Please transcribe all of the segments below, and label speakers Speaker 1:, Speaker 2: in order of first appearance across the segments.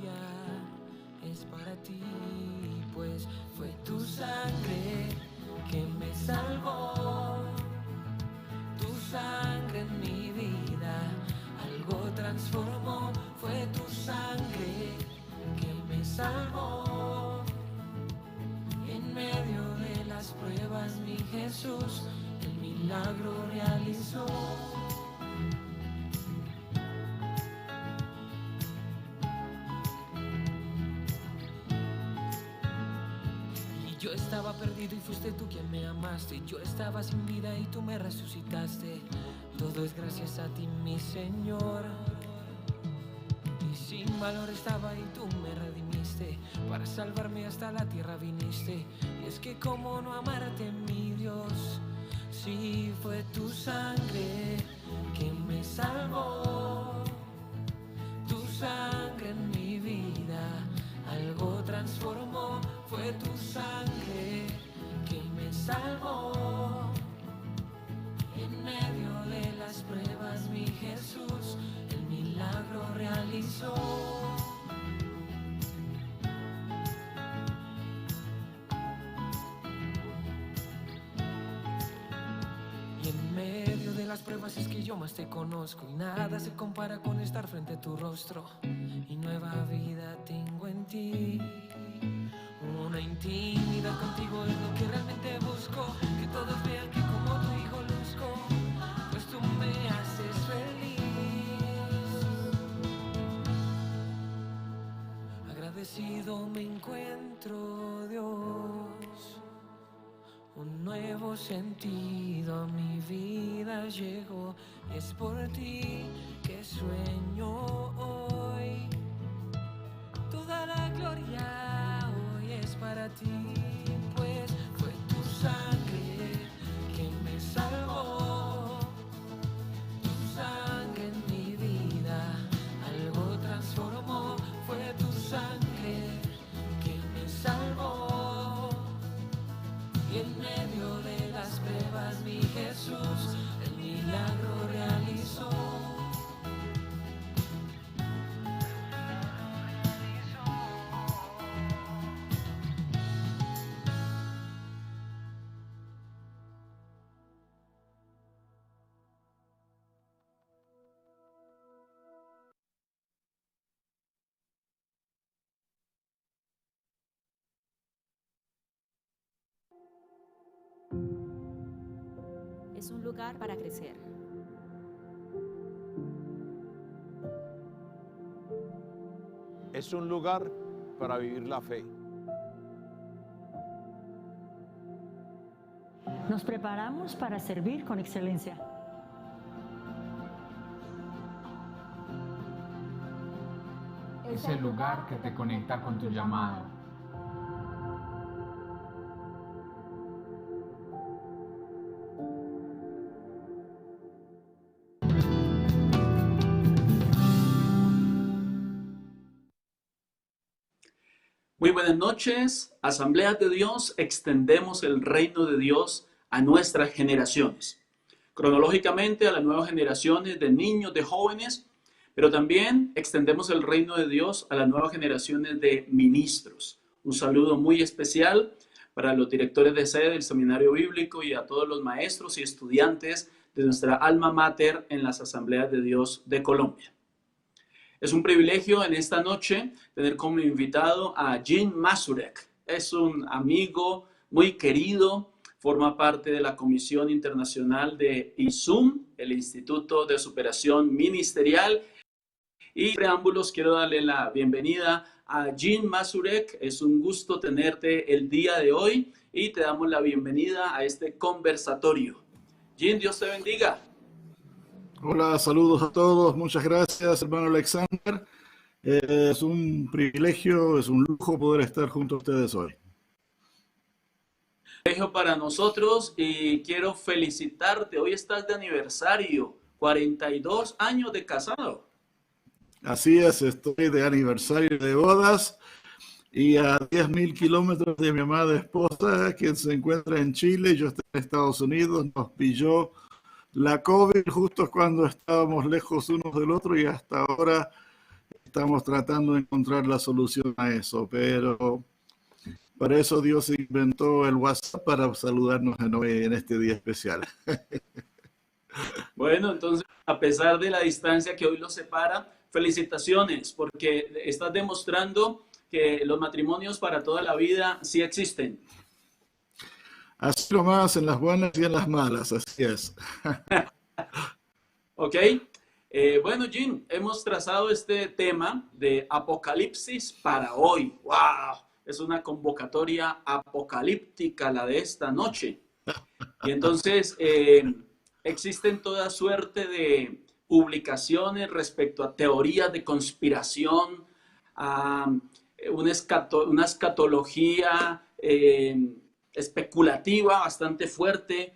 Speaker 1: gloria es para ti, pues fue tu sangre que me salvó, tu sangre en mi vida algo transformó, fue tu sangre que me salvó. En medio de las pruebas mi Jesús el milagro realizó. Yo estaba perdido y fuiste tú quien me amaste. Yo estaba sin vida y tú me resucitaste. Todo es gracias a ti, mi Señor. Y sin valor estaba y tú me redimiste. Para salvarme hasta la tierra viniste. Y es que cómo no amarte, mi Dios. Sí, fue tu sangre que me salvó. Tu sangre en mi vida algo transformó, fue tu sangre que me salvó. En medio de las pruebas mi Jesús el milagro realizó. Y en medio de las pruebas es que yo más te conozco y nada se compara con estar frente a tu rostro. Y nueva vida tengo en ti. Una intimidad contigo es lo que realmente busco. Que todos vean que como tu hijo luzco, pues tú me haces feliz. Agradecido me encuentro, Dios. Un nuevo sentido a mi vida llegó. Y es por ti que sueño hoy. Toda la gloria hoy es para ti, pues fue tu sangre que me salvó. Tu sangre en mi vida algo transformó, fue tu sangre que me salvó. Y en medio de las pruebas mi Jesús el milagro realizó.
Speaker 2: Es un lugar para crecer.
Speaker 3: Es un lugar para vivir la fe.
Speaker 4: Nos preparamos para servir con excelencia.
Speaker 5: Es el lugar que te conecta con tu llamado.
Speaker 6: Muy buenas noches, Asamblea de Dios, extendemos el reino de Dios a nuestras generaciones. Cronológicamente a las nuevas generaciones de niños, de jóvenes, pero también extendemos el reino de Dios a las nuevas generaciones de ministros. Un saludo muy especial para los directores de sede del Seminario Bíblico y a todos los maestros y estudiantes de nuestra alma mater en las Asambleas de Dios de Colombia. Es un privilegio en esta noche tener como invitado a Jean Mazurek. Es un amigo muy querido, forma parte de la Comisión Internacional de ISUM, el Instituto de Superación Ministerial. Y preámbulos, quiero darle la bienvenida a Jean Mazurek. Es un gusto tenerte el día de hoy y te damos la bienvenida a este conversatorio. Jean, Dios te bendiga.
Speaker 7: Hola, saludos a todos. Muchas gracias, hermano Alexander. Es un privilegio, es un lujo poder estar junto a ustedes hoy.
Speaker 6: Privilegio para nosotros y quiero felicitarte. Hoy estás de aniversario, 42 años de casado. Así es,
Speaker 7: estoy de aniversario de bodas y a 10.000 kilómetros de mi amada esposa, quien se encuentra en Chile. Yo estoy en Estados Unidos, nos pilló la COVID justo cuando estábamos lejos unos del otro y hasta ahora estamos tratando de encontrar la solución a eso, pero para eso Dios inventó el WhatsApp para saludarnos en este día especial.
Speaker 6: Bueno, entonces, a pesar de la distancia que hoy los separa, felicitaciones, porque estás demostrando que los matrimonios para toda la vida sí existen.
Speaker 7: Así nomás, en las buenas y en las malas, así es.
Speaker 6: Ok. Bueno, Jim, hemos trazado este tema de Apocalipsis para hoy. ¡Wow! Es una convocatoria apocalíptica la de esta noche. Y entonces existen toda suerte de publicaciones respecto a teorías de conspiración, a una escatología especulativa bastante fuerte,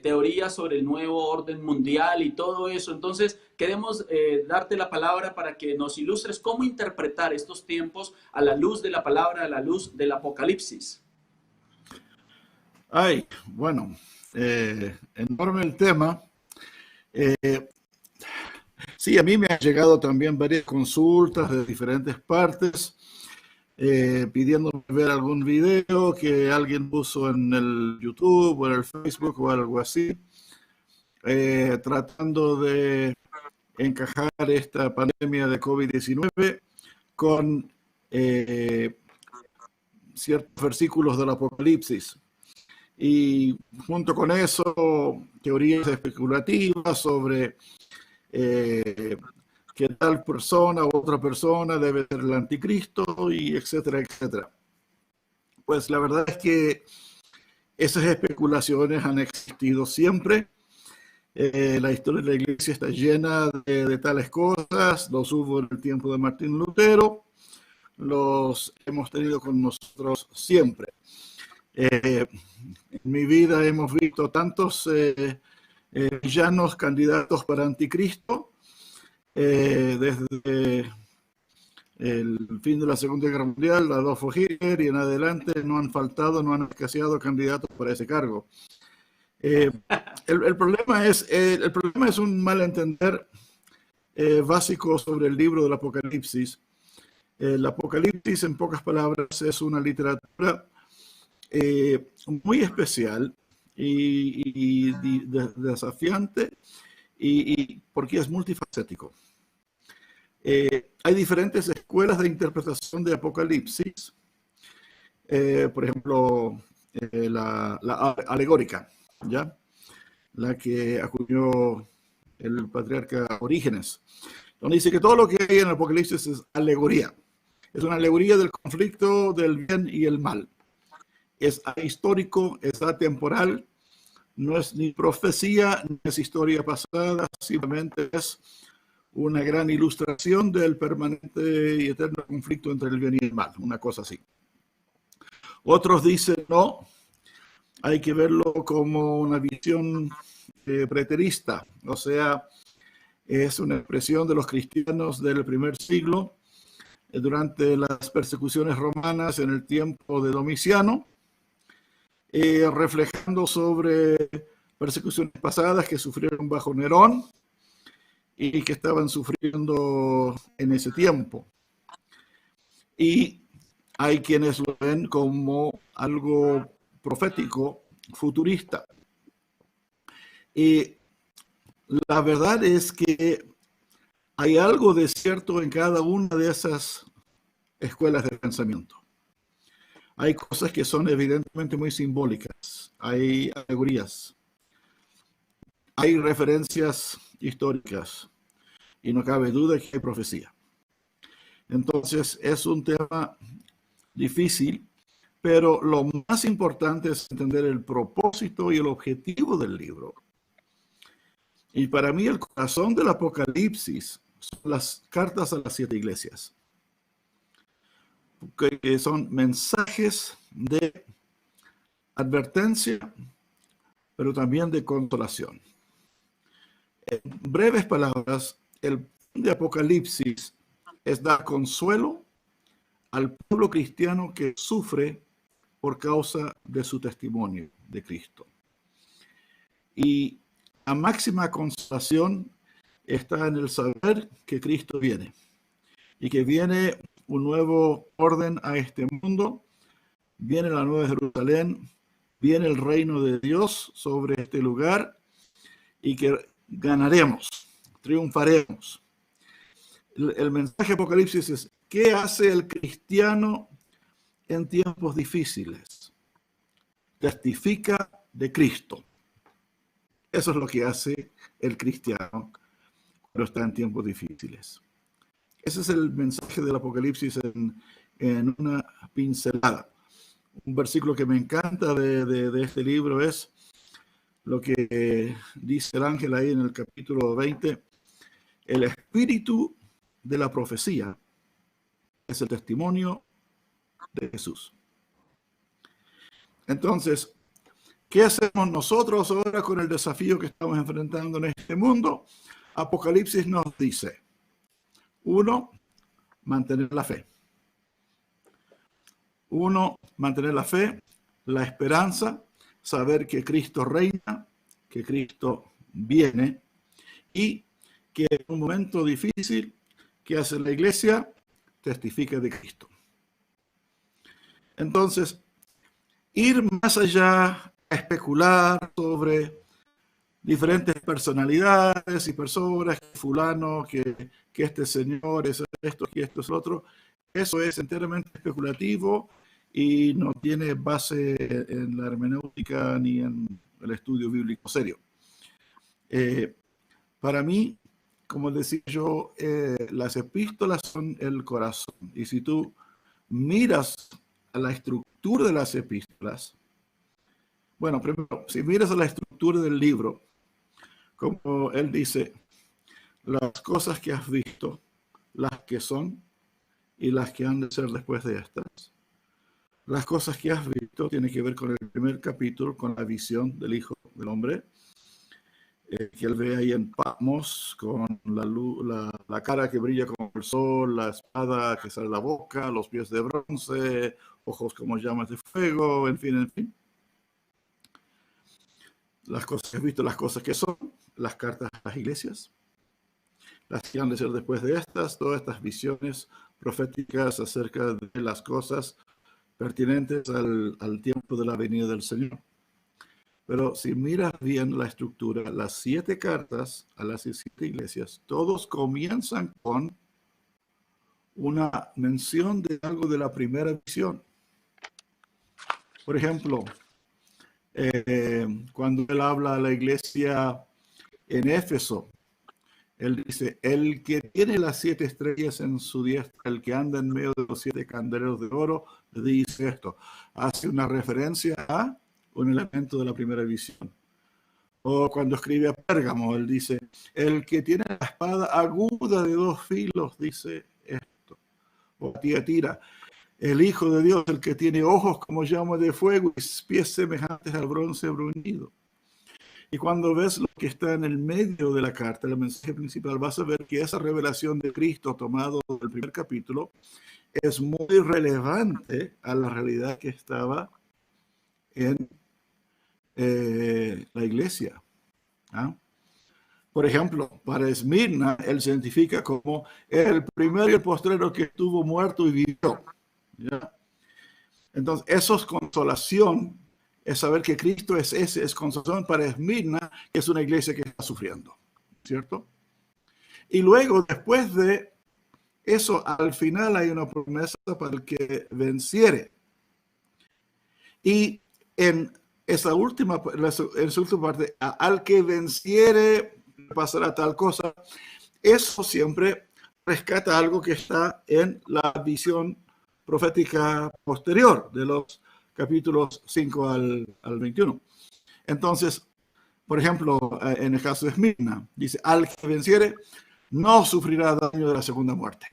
Speaker 6: teorías sobre el nuevo orden mundial y todo eso. Entonces, queremos darte la palabra para que nos ilustres cómo interpretar estos tiempos a la luz de la palabra, a la luz del Apocalipsis.
Speaker 7: Ay, bueno, enorme el tema. Sí, a mí me han llegado también varias consultas de diferentes partes pidiéndome ver algún video que alguien puso en el YouTube o en el Facebook o algo así, tratando de encajar esta pandemia de COVID-19 con ciertos versículos del Apocalipsis. Y junto con eso, teorías especulativas sobre que tal persona u otra persona debe ser el anticristo, y etcétera, etcétera. Pues la verdad es que esas especulaciones han existido siempre. La historia de la iglesia está llena de tales cosas. Los hubo en el tiempo de Martín Lutero. Los hemos tenido con nosotros siempre. En mi vida hemos visto tantos villanos candidatos para anticristo. Desde el fin de la Segunda Guerra Mundial, Adolfo Hitler y en adelante, no han faltado, no han escaseado candidatos para ese cargo. El problema es un malentender básico sobre el libro del Apocalipsis. El Apocalipsis, en pocas palabras, es una literatura muy especial y desafiante, y porque es multifacético. Hay diferentes escuelas de interpretación de Apocalipsis. Por ejemplo, la alegórica, ¿ya? La que acuñó el patriarca Orígenes, donde dice que todo lo que hay en el Apocalipsis es alegoría. Es una alegoría del conflicto del bien y el mal. Es ahistórico, es atemporal, no es ni profecía, ni es historia pasada, simplemente es una gran ilustración del permanente y eterno conflicto entre el bien y el mal, una cosa así. Otros dicen, no, hay que verlo como una visión preterista, o sea, es una expresión de los cristianos del primer siglo durante las persecuciones romanas en el tiempo de Domiciano, reflejando sobre persecuciones pasadas que sufrieron bajo Nerón y que estaban sufriendo en ese tiempo. Y hay quienes lo ven como algo profético, futurista. Y la verdad es que hay algo de cierto en cada una de esas escuelas de pensamiento. Hay cosas que son evidentemente muy simbólicas, hay alegorías, hay referencias históricas, y no cabe duda que hay profecía. Entonces es un tema difícil, pero lo más importante es entender el propósito y el objetivo del libro. Y para mí el corazón del Apocalipsis son las cartas a las 7 iglesias, que son mensajes de advertencia, pero también de consolación. En breves palabras, el fin de Apocalipsis es dar consuelo al pueblo cristiano que sufre por causa de su testimonio de Cristo. Y la máxima consolación está en el saber que Cristo viene y que viene un nuevo orden a este mundo, viene la Nueva Jerusalén, viene el reino de Dios sobre este lugar y que ganaremos, triunfaremos. El mensaje de Apocalipsis es: ¿qué hace el cristiano en tiempos difíciles? Testifica de Cristo. Eso es lo que hace el cristiano cuando está en tiempos difíciles. Ese es el mensaje del Apocalipsis en una pincelada. Un versículo que me encanta de este libro es lo que dice el ángel ahí en el capítulo 20. El espíritu de la profecía es el testimonio de Jesús. Entonces, ¿qué hacemos nosotros ahora con el desafío que estamos enfrentando en este mundo? Apocalipsis nos dice: 1, mantener la fe. 1, mantener la fe, la esperanza, saber que Cristo reina, que Cristo viene y que en un momento difícil, ¿qué hace la iglesia? Testifica de Cristo. Entonces, ir más allá a especular sobre diferentes personalidades y personas, fulano, que este señor es esto, que esto es lo otro, eso es enteramente especulativo y no tiene base en la hermenéutica ni en el estudio bíblico serio. Para mí, como decía yo, las epístolas son el corazón. Y si tú miras a la estructura de las epístolas, bueno, primero, si miras a la estructura del libro, como él dice, las cosas que has visto, las que son y las que han de ser después de estas. Las cosas que has visto tienen que ver con el primer capítulo, con la visión del Hijo del Hombre, que él ve ahí en Patmos, con la luz, la cara que brilla como el sol, la espada que sale de la boca, los pies de bronce, ojos como llamas de fuego, en fin, en fin. Las cosas que has visto, las cosas que son, las cartas a las iglesias, las que han de ser después de estas, todas estas visiones proféticas acerca de las cosas pertinentes al tiempo de la venida del Señor. Pero si miras bien la estructura, las 7 cartas a las 7 iglesias, todos comienzan con una mención de algo de la primera visión. Por ejemplo, cuando él habla a la iglesia en Éfeso, él dice: el que tiene las 7 estrellas en su diestra, el que anda en medio de los 7 candeleros de oro, dice esto. Hace una referencia a un elemento de la primera visión. O cuando escribe a Pérgamo, él dice: el que tiene la espada aguda de 2 filos, dice esto. O Tiatira: el Hijo de Dios, el que tiene ojos como llama de fuego y pies semejantes al bronce bruñido. Y cuando ves lo que está en el medio de la carta, el mensaje principal, vas a ver que esa revelación de Cristo tomado del primer capítulo es muy relevante a la realidad que estaba en la iglesia. ¿Ah? Por ejemplo, para Esmirna, él se identifica como el primero y el postrero que estuvo muerto y vivió. ¿Ya? Entonces, eso es consolación, es saber que Cristo es consolación para Esmirna, que es una iglesia que está sufriendo, ¿cierto? Y luego, después de eso, al final hay una promesa para el que venciere. Y en esa última parte, al que venciere pasará tal cosa. Eso siempre rescata algo que está en la visión profética posterior de los capítulos 5 al 21. Entonces, por ejemplo, en el caso de Esmirna, dice: al que venciere no sufrirá daño de la segunda muerte.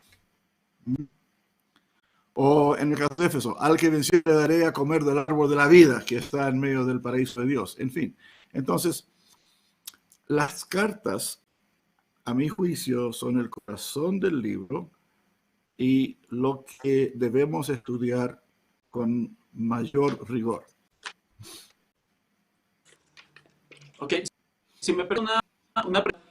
Speaker 7: O en el caso de Éfeso: al que venciere le daré a comer del árbol de la vida que está en medio del paraíso de Dios. En fin, entonces, las cartas, a mi juicio, son el corazón del libro y lo que debemos estudiar con mayor rigor.
Speaker 6: Ok, si me permite una pregunta,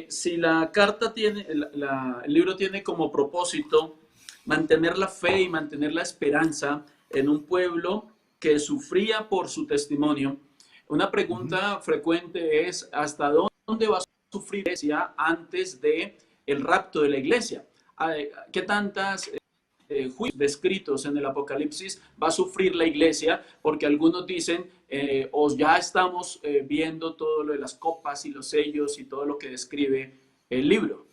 Speaker 6: si la carta tiene, el libro tiene como propósito mantener la fe y mantener la esperanza en un pueblo que sufría por su testimonio, una pregunta frecuente es: ¿hasta dónde va a sufrir la iglesia antes de el rapto de la iglesia? ¿Qué tantas juicios descritos en el Apocalipsis va a sufrir la iglesia? Porque algunos dicen, o ya estamos viendo todo lo de las copas y los sellos y todo lo que describe el libro.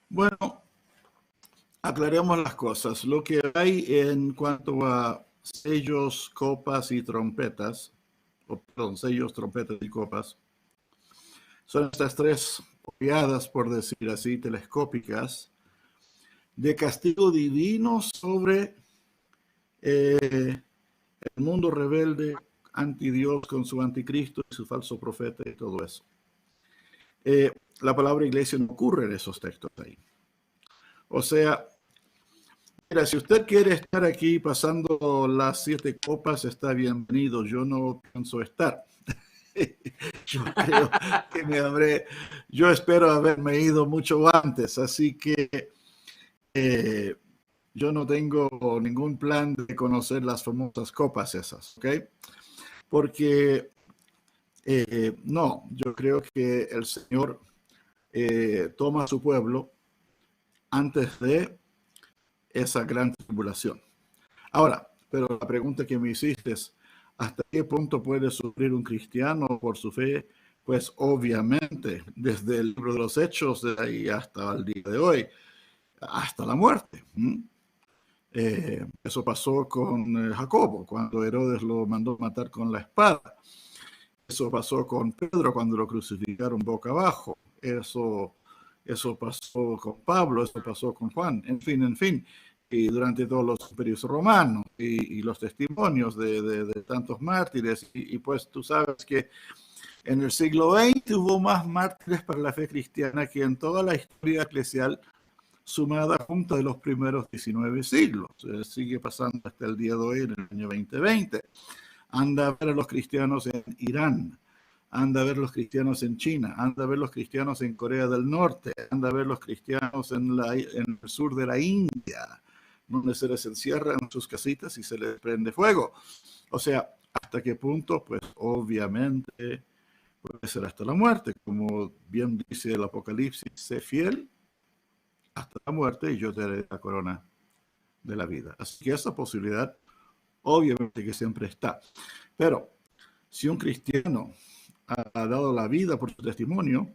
Speaker 7: Bueno, aclaremos las cosas. Lo que hay en cuanto a sellos, copas y trompetas, o perdón, sellos, trompetas y copas, son estas tres oleadas, por decir así, telescópicas, de castigo divino sobre el mundo rebelde, anti Dios con su anticristo y su falso profeta y todo eso. La palabra iglesia no ocurre en esos textos ahí. O sea, mira, si usted quiere estar aquí pasando las 7 copas, está bienvenido. Yo no pienso estar. Yo creo que yo espero haberme ido mucho antes, así que yo no tengo ningún plan de conocer las famosas copas esas, ¿ok? Porque no, yo creo que el Señor toma a su pueblo antes de esa gran tribulación. Ahora, pero la pregunta que me hiciste es: ¿hasta qué punto puede sufrir un cristiano por su fe? Pues obviamente, desde el libro de los Hechos, de ahí hasta el día de hoy, hasta la muerte. Eso pasó con Jacobo, cuando Herodes lo mandó matar con la espada. Eso pasó con Pedro cuando lo crucificaron boca abajo. Eso pasó con Pablo, eso pasó con Juan, en fin. Y durante todos los imperios romanos y los testimonios de tantos mártires. Y pues tú sabes que en el siglo XX hubo más mártires para la fe cristiana que en toda la historia eclesial sumada junta de los primeros 19 siglos. Sigue pasando hasta el día de hoy, en el año 2020. Anda a ver a los cristianos en Irán, anda a ver los cristianos en China, anda a ver los cristianos en Corea del Norte, anda a ver los cristianos en el sur de la India, donde se les encierra en sus casitas y se les prende fuego. O sea, ¿hasta qué punto? Pues obviamente puede ser hasta la muerte. Como bien dice el Apocalipsis: sé fiel hasta la muerte y yo te daré la corona de la vida. Así que esa posibilidad obviamente que siempre está. Pero si un cristiano ha dado la vida por su testimonio,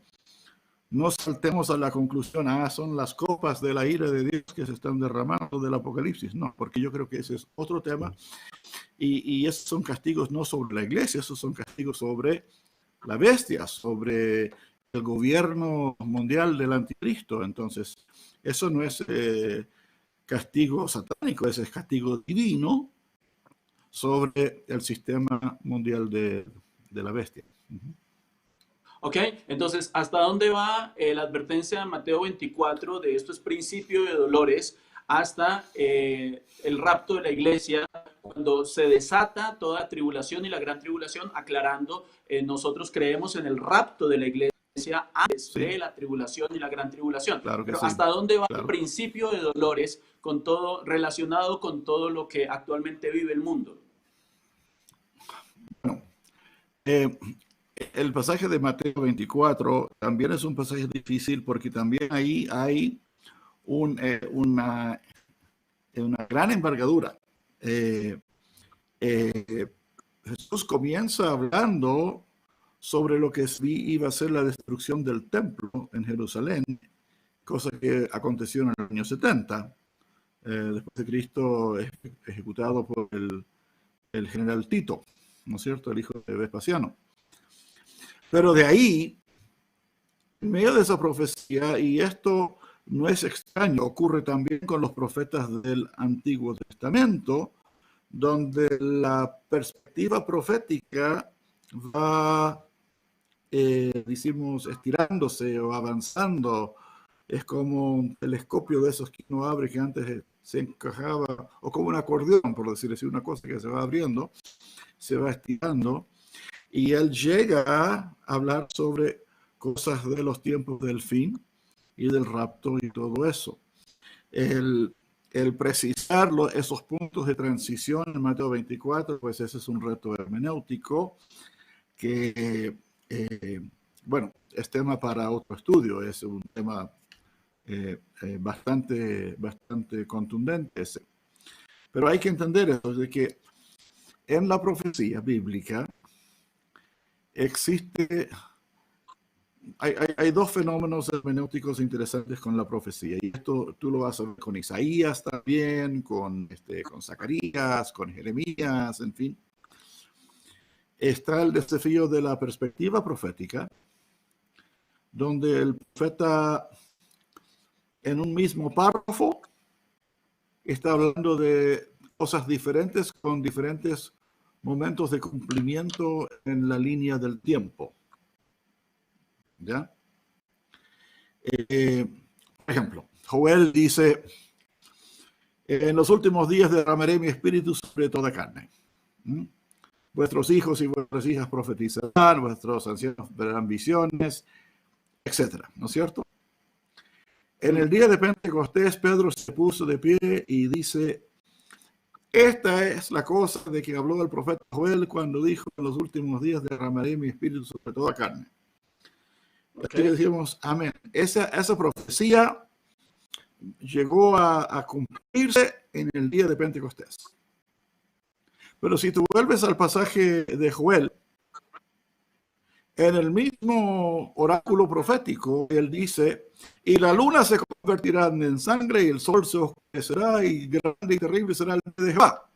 Speaker 7: no saltemos a la conclusión: son las copas de la ira de Dios que se están derramando del Apocalipsis. No, porque yo creo que ese es otro tema. Y esos son castigos no sobre la iglesia, esos son castigos sobre la bestia, sobre el gobierno mundial del anticristo. Entonces, eso no es castigo satánico, ese es castigo divino sobre el sistema mundial de la bestia.
Speaker 6: Ok, entonces, ¿hasta dónde va la advertencia de Mateo 24 de esto es principio de dolores hasta el rapto de la iglesia, cuando se desata toda tribulación y la gran tribulación? Aclarando, nosotros creemos en el rapto de la iglesia antes de la tribulación y la gran tribulación.
Speaker 7: Claro que
Speaker 6: pero
Speaker 7: sí.
Speaker 6: ¿hasta dónde va
Speaker 7: Claro.
Speaker 6: el principio de dolores con todo relacionado con todo lo que actualmente vive el mundo?
Speaker 7: Bueno, el pasaje de Mateo 24 también es un pasaje difícil, porque también ahí hay una gran envergadura. Jesús comienza hablando sobre lo que iba a ser la destrucción del templo en Jerusalén, cosa que aconteció en el año 70, después de Cristo, ejecutado por el general Tito, ¿no es cierto?, el hijo de Vespasiano. Pero de ahí, en medio de esa profecía, y esto no es extraño, ocurre también con los profetas del Antiguo Testamento, donde la perspectiva profética va, decimos, estirándose o avanzando. Es como un telescopio de esos que uno abre, que antes se encajaba, o como un acordeón, por decir así, una cosa que se va abriendo, se va estirando, y él llega a hablar sobre cosas de los tiempos del fin y del rapto y todo eso. El precisar esos puntos de transición en Mateo 24, pues ese es un reto hermenéutico que, bueno, es tema para otro estudio, es un tema bastante contundente ese. Pero hay que entender eso, de que en la profecía bíblica hay dos fenómenos hermenéuticos interesantes con la profecía, y esto tú lo vas a ver con Isaías también, con Zacarías, con Jeremías, en fin. Está el desafío de la perspectiva profética, donde el profeta en un mismo párrafo está hablando de cosas diferentes con diferentes momentos de cumplimiento en la línea del tiempo. ¿Ya? Por ejemplo, Joel dice, en los últimos días derramaré mi espíritu sobre toda carne. Vuestros hijos y vuestras hijas profetizarán, vuestros ancianos verán visiones, etcétera, ¿no es cierto? En el día de Pentecostés, Pedro se puso de pie y dice, esta es la cosa de que habló el profeta Joel cuando dijo, en los últimos días derramaré mi espíritu sobre toda carne. Okay. Así que decimos, amén. Esa profecía llegó a cumplirse en el día de Pentecostés. Pero si tú vuelves al pasaje de Joel, en el mismo oráculo profético, él dice, y la luna se convertirá en sangre y el sol se oscurecerá y grande y terrible será el día de Jehová.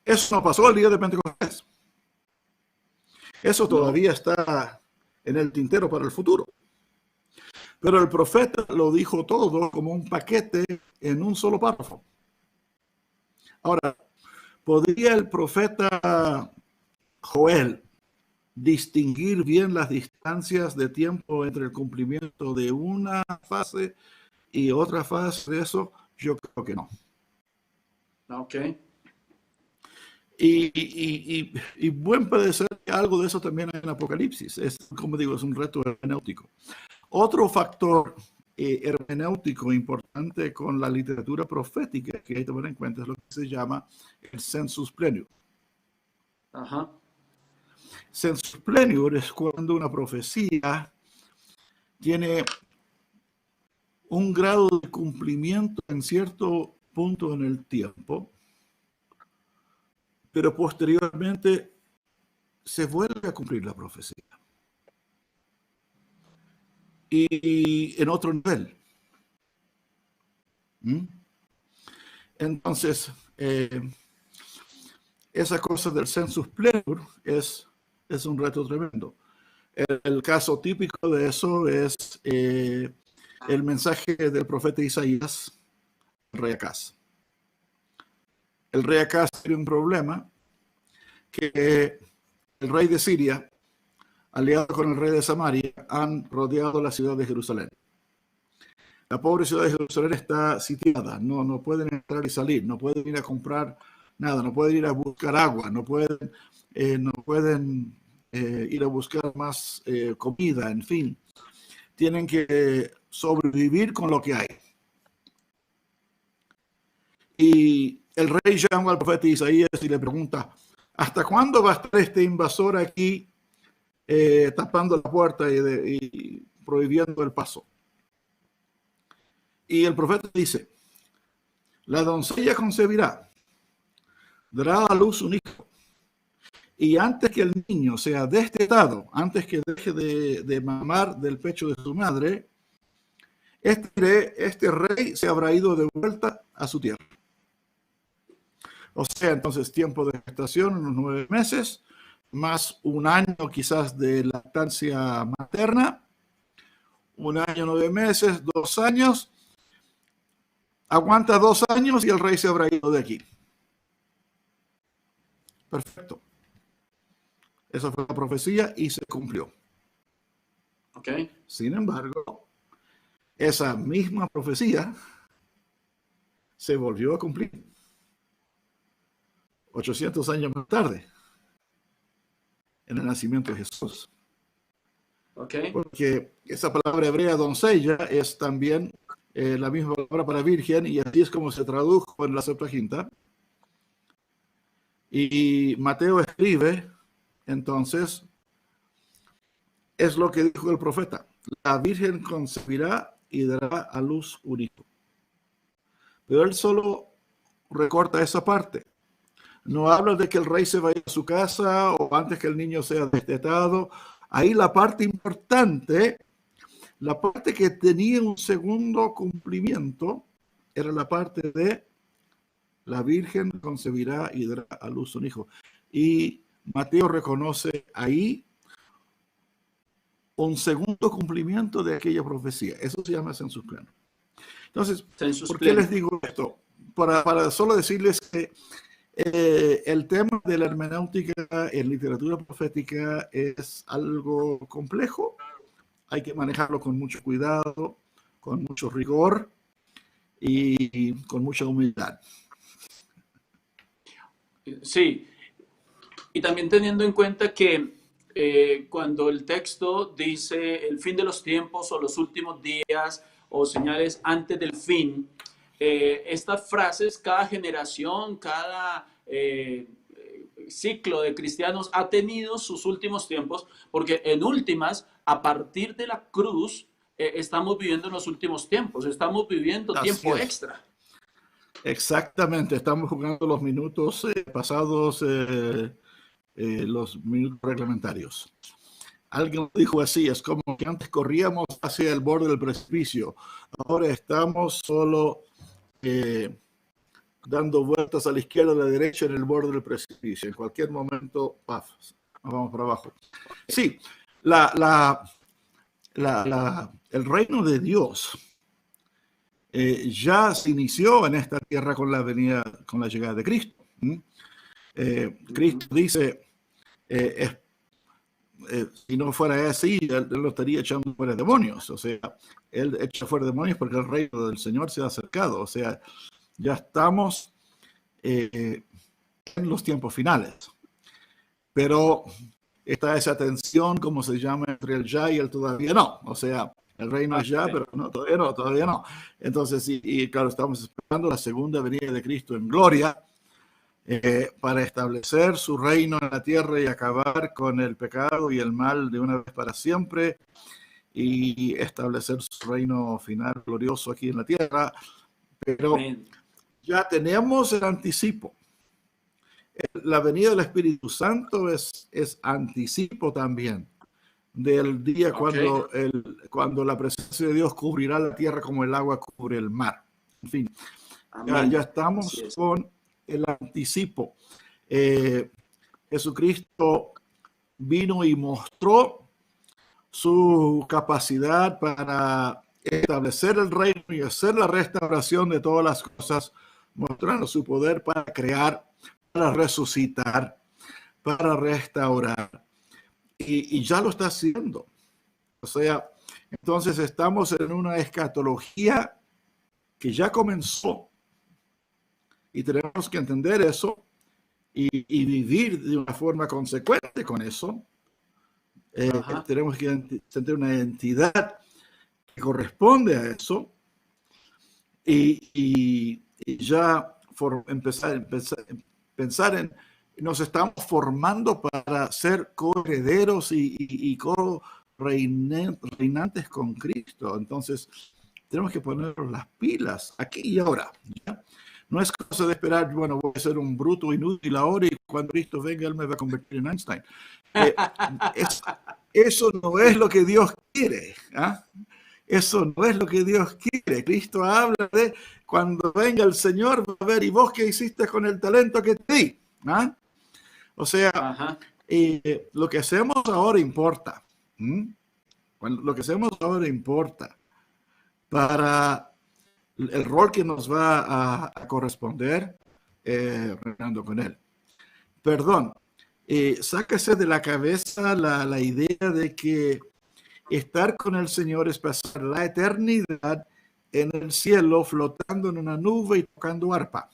Speaker 7: Eso no pasó el día de Pentecostés. Eso todavía está en el tintero para el futuro. Pero el profeta lo dijo todo como un paquete en un solo párrafo. Ahora, ¿podría el profeta Joel distinguir bien las distancias de tiempo entre el cumplimiento de una fase y otra fase de eso? Yo creo que no.
Speaker 6: Ok.
Speaker 7: Y buen puede ser que algo de eso también hay en Apocalipsis. Es, como digo, es un reto hermenéutico. Otro factor hermenéutico importante con la literatura profética que hay que tomar en cuenta es lo que se llama el sensus plenior.
Speaker 6: Ajá.
Speaker 7: Sensus plenior es cuando una profecía tiene un grado de cumplimiento en cierto punto en el tiempo, pero posteriormente se vuelve a cumplir la profecía. Y en otro nivel. Entonces, esa cosa del sensus plenior es un reto tremendo. El caso típico de eso es el mensaje del profeta Isaías, el rey Acaz. El rey Acaz tiene un problema, que el rey de Siria, aliado con el rey de Samaria, han rodeado la ciudad de Jerusalén. La pobre ciudad de Jerusalén está sitiada, no pueden entrar y salir, no pueden ir a comprar nada, no pueden ir a buscar agua, no pueden ir a buscar más comida, en fin. Tienen que sobrevivir con lo que hay. Y el rey llama al profeta Isaías y le pregunta, ¿hasta cuándo va a estar este invasor aquí tapando la puerta y prohibiendo el paso? Y el profeta dice, la doncella concebirá, dará a luz un hijo, y antes que el niño sea destetado, antes que deje de mamar del pecho de su madre, este rey se habrá ido de vuelta a su tierra. O sea, entonces tiempo de gestación, unos 9 meses, más un año quizás de lactancia materna, 1 año, 9 meses, 2 años, aguanta 2 años y el rey se habrá ido de aquí. Perfecto. Esa fue la profecía y se cumplió.
Speaker 6: Okay.
Speaker 7: Sin embargo, esa misma profecía se volvió a cumplir 800 años más tarde. en el nacimiento de Jesús.
Speaker 6: Ok.
Speaker 7: Porque esa palabra hebrea doncella es también la misma palabra para virgen, y así es como se tradujo en la Septuaginta. Y Mateo escribe, entonces, es lo que dijo el profeta: la virgen concebirá y dará a luz un hijo. Pero él solo recorta esa parte. No habla de que el rey se vaya a su casa o antes que el niño sea destetado. Ahí la parte importante, la parte que tenía un segundo cumplimiento, era la parte de la virgen concebirá y dará a luz un hijo. Y Mateo reconoce ahí un segundo cumplimiento de aquella profecía. Eso se llama census pleno. Entonces, ¿por qué les digo esto? Para solo decirles que el tema de la hermenéutica en literatura profética es algo complejo. Hay que manejarlo con mucho cuidado, con mucho rigor y con mucha humildad.
Speaker 6: Sí, y también teniendo en cuenta que cuando el texto dice el fin de los tiempos o los últimos días o señales antes del fin, estas frases, cada generación, cada ciclo de cristianos ha tenido sus últimos tiempos, porque en últimas, a partir de la cruz, estamos viviendo en los últimos tiempos, estamos viviendo tiempo extra.
Speaker 7: Exactamente, estamos jugando los minutos pasados, los minutos reglamentarios. Alguien dijo así: es como que antes corríamos hacia el borde del precipicio, ahora estamos solo dando vueltas a la izquierda y a la derecha en el borde del precipicio. En cualquier momento, ¡paf!, vamos para abajo. Sí, el reino de Dios ya se inició en esta tierra con la llegada de Cristo. Cristo dice, si no fuera así, él lo estaría echando fuera demonios. O sea, él echa fuera demonios porque el reino del Señor se ha acercado. O sea, ya estamos en los tiempos finales. Pero está esa tensión, como se llama, entre el ya y el todavía no. O sea, el reino es ya, pero no, todavía no. Entonces, y claro, estamos esperando la segunda venida de Cristo en gloria para establecer su reino en la tierra y acabar con el pecado y el mal de una vez para siempre, y establecer su reino final glorioso aquí en la tierra. Pero ya tenemos el anticipo. La venida del Espíritu Santo es anticipo también del día cuando la presencia de Dios cubrirá la tierra como el agua cubre el mar. En fin, ya estamos con el anticipo. Jesucristo vino y mostró su capacidad para establecer el reino y hacer la restauración de todas las cosas, mostrando su poder para crear, para resucitar, para restaurar. Y ya lo está haciendo. O sea, entonces estamos en una escatología que ya comenzó, y tenemos que entender eso y vivir de una forma consecuente con eso. Tenemos que tener una identidad que corresponde a eso y ya pensar en, nos estamos formando para ser coherederos y co-reinantes con Cristo. Entonces, tenemos que ponernos las pilas aquí y ahora, ¿ya? No es cosa de esperar, bueno, voy a ser un bruto inútil ahora y cuando Cristo venga, Él me va a convertir en Einstein. Eso no es lo que Dios quiere. Eso no es lo que Dios quiere. Cristo habla de cuando venga el Señor, va a ver, ¿y vos qué hiciste con el talento que te di? O sea, lo que hacemos ahora importa. Lo que hacemos ahora importa para el rol que nos va a corresponder reinando con Él. Perdón, sáquese de la cabeza la idea de que estar con el Señor es pasar la eternidad en el cielo flotando en una nube y tocando arpa.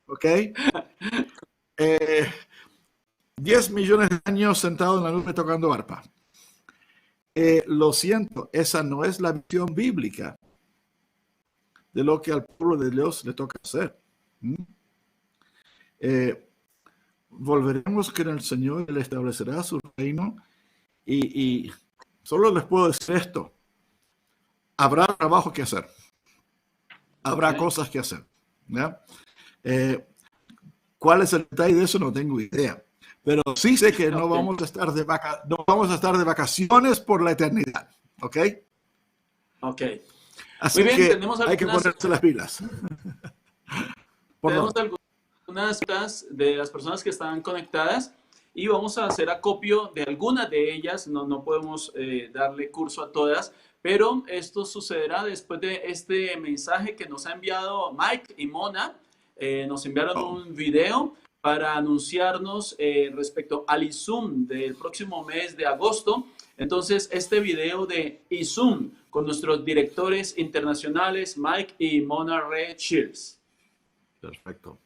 Speaker 7: ¿Ok? 10 millones de años sentado en la nube tocando arpa. Lo siento, esa no es la visión bíblica de lo que al pueblo de Dios le toca hacer. Volveremos que en el Señor Él establecerá su reino y solo les puedo decir esto. Habrá trabajo que hacer. Habrá cosas que hacer. ¿Ya? ¿Cuál es el detalle de eso? No tengo idea. Pero sí sé que no vamos a estar de vacaciones por la eternidad. ¿Ok?
Speaker 6: Ok.
Speaker 7: Así
Speaker 6: Muy bien,
Speaker 7: que
Speaker 6: tenemos
Speaker 7: hay que ponerse las pilas.
Speaker 6: Tenemos algunas preguntas de las personas que están conectadas y vamos a hacer acopio de algunas de ellas. No podemos darle curso a todas, pero esto sucederá después de este mensaje que nos ha enviado Mike y Mona. Nos enviaron un video para anunciarnos respecto al ISUM del próximo mes de agosto. Entonces, este video de ISUM con nuestros directores internacionales, Mike y Mona Ray Shields.
Speaker 7: Perfecto.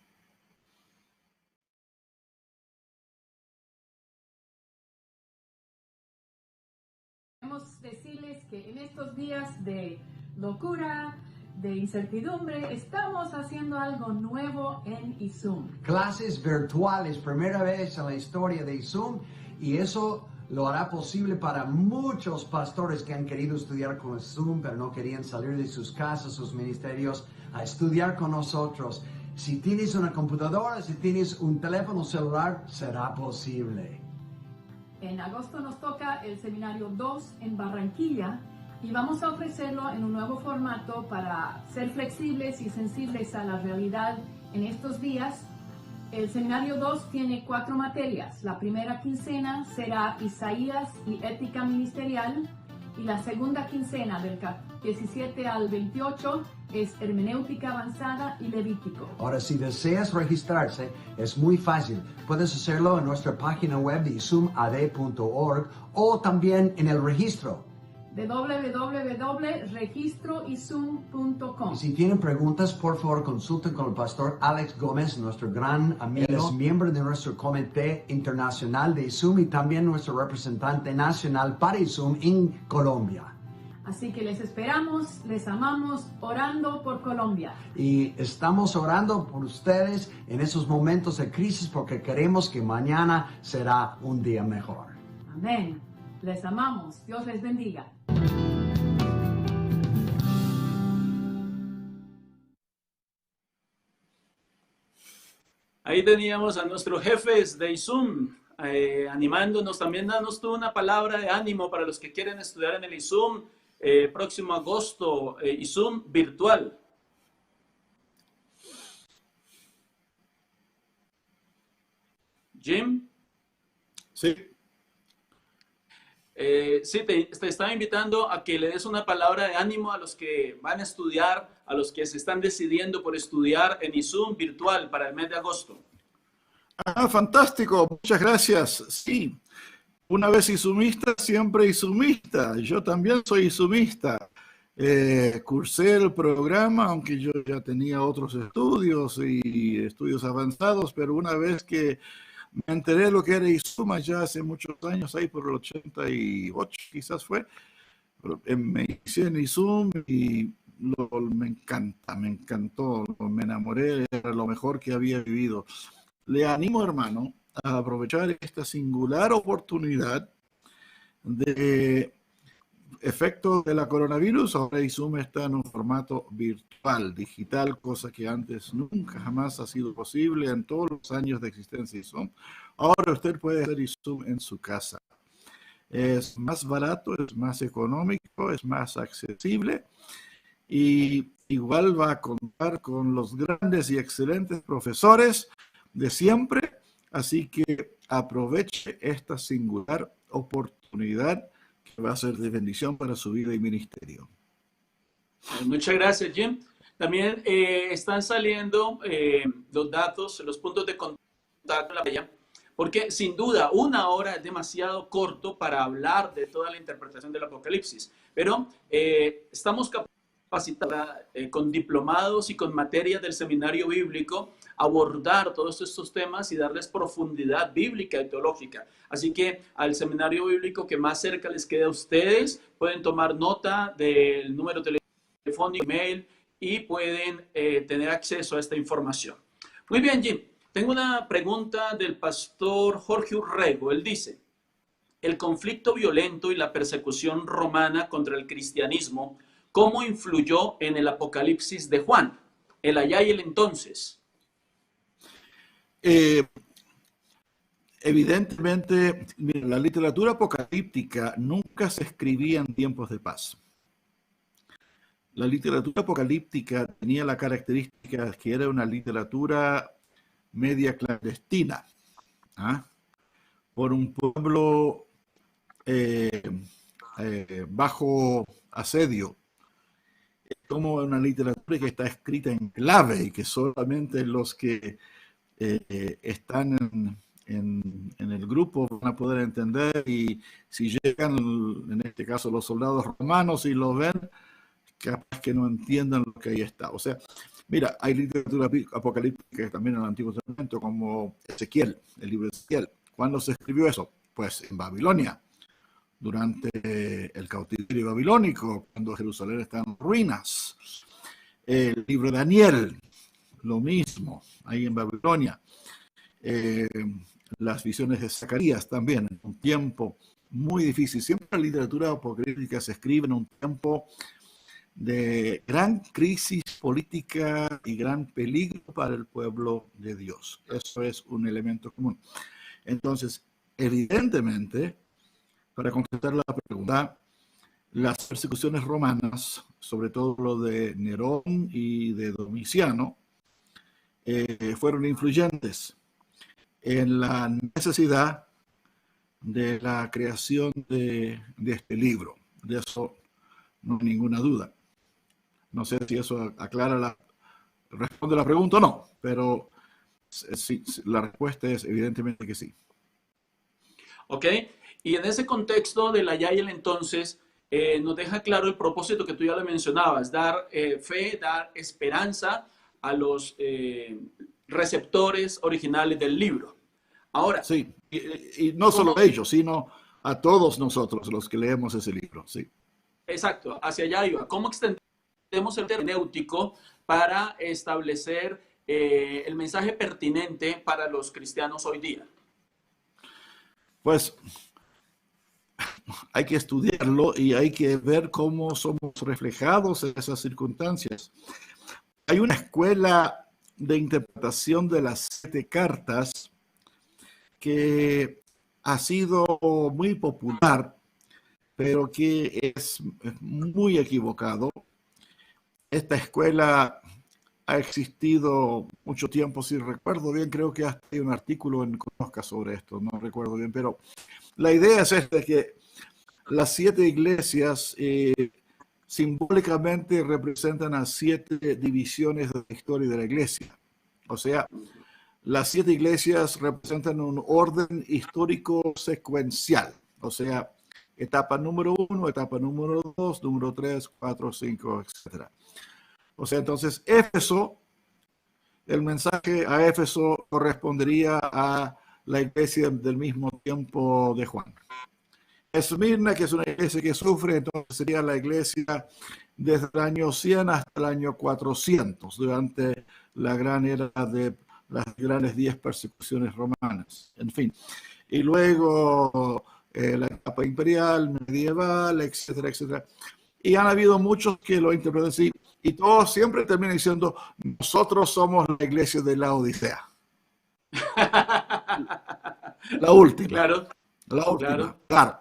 Speaker 8: Queremos decirles que en estos días de locura, de incertidumbre, estamos haciendo algo nuevo en ISUM.
Speaker 9: Clases virtuales, primera vez en la historia de ISUM, y eso lo hará posible para muchos pastores que han querido estudiar con ISUM, pero no querían salir de sus casas, sus ministerios, a estudiar con nosotros. Si tienes una computadora, si tienes un teléfono celular, será posible.
Speaker 8: En agosto nos toca el Seminario 2 en Barranquilla y vamos a ofrecerlo en un nuevo formato para ser flexibles y sensibles a la realidad en estos días. El Seminario 2 tiene 4 materias. La primera quincena será Isaías y Ética Ministerial y la segunda quincena del 17 al 28 es Hermenéutica Avanzada y Levítico.
Speaker 9: Ahora, si deseas registrarse, es muy fácil. Puedes hacerlo en nuestra página web de isumad.org o también en el registro
Speaker 8: www.registroisum.com.
Speaker 9: Y si tienen preguntas, por favor, consulten con el pastor Alex Gómez, nuestro gran amigo. Él es miembro de nuestro comité internacional de ISUM y también nuestro representante nacional para ISUM en Colombia.
Speaker 8: Así que les esperamos, les amamos, orando por Colombia.
Speaker 9: Y estamos orando por ustedes en esos momentos de crisis porque queremos que mañana será un día mejor.
Speaker 8: Amén. Les amamos. Dios les bendiga.
Speaker 6: Ahí teníamos a nuestros jefes de ISUM animándonos. También danos tú una palabra de ánimo para los que quieren estudiar en el ISUM. Próximo agosto, ISUM virtual. Jim.
Speaker 7: Sí.
Speaker 6: Sí, te estaba invitando a que le des una palabra de ánimo a los que van a estudiar, a los que se están decidiendo por estudiar en ISUM virtual para el mes de agosto.
Speaker 7: Ah, fantástico, muchas gracias. Sí, una vez isumista, siempre isumista. Yo también soy isumista. Cursé el programa, aunque yo ya tenía otros estudios y estudios avanzados, pero una vez que me enteré de lo que era ISUM ya hace muchos años, ahí por el 88 quizás fue, me hice en ISUM y me encantó, me enamoré, era lo mejor que había vivido. Le animo, hermano, a aprovechar esta singular oportunidad de efecto de la coronavirus. Ahora ISUM está en un formato virtual, digital, cosa que antes nunca jamás ha sido posible en todos los años de existencia de ISUM. Ahora usted puede hacer ISUM en su casa. Es más barato, es más económico, es más accesible y igual va a contar con los grandes y excelentes profesores de siempre. Así que aproveche esta singular oportunidad que va a ser de bendición para su vida y ministerio.
Speaker 6: Muchas gracias, Jim. También están saliendo los datos, los puntos de contacto en la playa, porque sin duda 1 hora es demasiado corto para hablar de toda la interpretación del Apocalipsis, pero estamos capacitada con diplomados y con materias del seminario bíblico, abordar todos estos temas y darles profundidad bíblica y teológica. Así que al seminario bíblico que más cerca les quede a ustedes, pueden tomar nota del número telefónico, email, y pueden tener acceso a esta información. Muy bien, Jim. Tengo una pregunta del pastor Jorge Urrego. Él dice: el conflicto violento y la persecución romana contra el cristianismo, ¿cómo influyó en el Apocalipsis de Juan? El allá y el entonces.
Speaker 7: Evidentemente, mira, la literatura apocalíptica nunca se escribía en tiempos de paz. La literatura apocalíptica tenía la característica que era una literatura media clandestina, ¿ah? Por un pueblo bajo asedio. Es como una literatura que está escrita en clave y que solamente los que están en el grupo van a poder entender, y si llegan, en este caso, los soldados romanos y lo ven, capaz que no entiendan lo que ahí está. O sea, mira, hay literatura apocalíptica también en el Antiguo Testamento, como Ezequiel, el libro de Ezequiel. ¿Cuándo se escribió eso? Pues en Babilonia, durante el cautiverio babilónico, cuando Jerusalén está en ruinas. El libro de Daniel, lo mismo, ahí en Babilonia. Las visiones de Zacarías también, en un tiempo muy difícil. Siempre la literatura apocalíptica se escribe en un tiempo de gran crisis política y gran peligro para el pueblo de Dios. Eso es un elemento común. Entonces, evidentemente, para contestar la pregunta, las persecuciones romanas, sobre todo lo de Nerón y de Domiciano, fueron influyentes en la necesidad de la creación de este libro. De eso no hay ninguna duda. No sé si eso responde la pregunta o no, pero sí, la respuesta es evidentemente que sí.
Speaker 6: Ok, y en ese contexto del allá y el entonces, nos deja claro el propósito que tú ya le mencionabas: dar fe, dar esperanza a los receptores originales del libro. Ahora.
Speaker 7: Sí, y no solo a ellos, sino a todos nosotros los que leemos ese libro, sí.
Speaker 6: Exacto, hacia allá iba. ¿Cómo extendemos el hermenéutico para establecer el mensaje pertinente para los cristianos hoy día?
Speaker 7: Pues hay que estudiarlo y hay que ver cómo somos reflejados en esas circunstancias. Hay una escuela de interpretación de las 7 cartas que ha sido muy popular, pero que es muy equivocado. Esta escuela ha existido mucho tiempo, si recuerdo bien, creo que hasta hay un artículo en Conozca sobre esto, no recuerdo bien, pero la idea es esta, que las 7 iglesias simbólicamente representan a 7 divisiones de la historia de la iglesia. O sea, las 7 iglesias representan un orden histórico secuencial, o sea, etapa número 1, etapa número 2, número 3, 4, 5, etc. O sea, entonces Éfeso, el mensaje a Éfeso correspondería a la iglesia del mismo tiempo de Juan. Esmirna, que es una iglesia que sufre, entonces sería la iglesia desde el año 100 hasta el año 400, durante la gran era de las grandes 10 persecuciones romanas, en fin. Y luego la etapa imperial, medieval, etcétera, etcétera. Y han habido muchos que lo interpretan así, y todos siempre terminan diciendo: nosotros somos la iglesia de la Odisea. La última.
Speaker 6: Claro.
Speaker 7: La última, claro.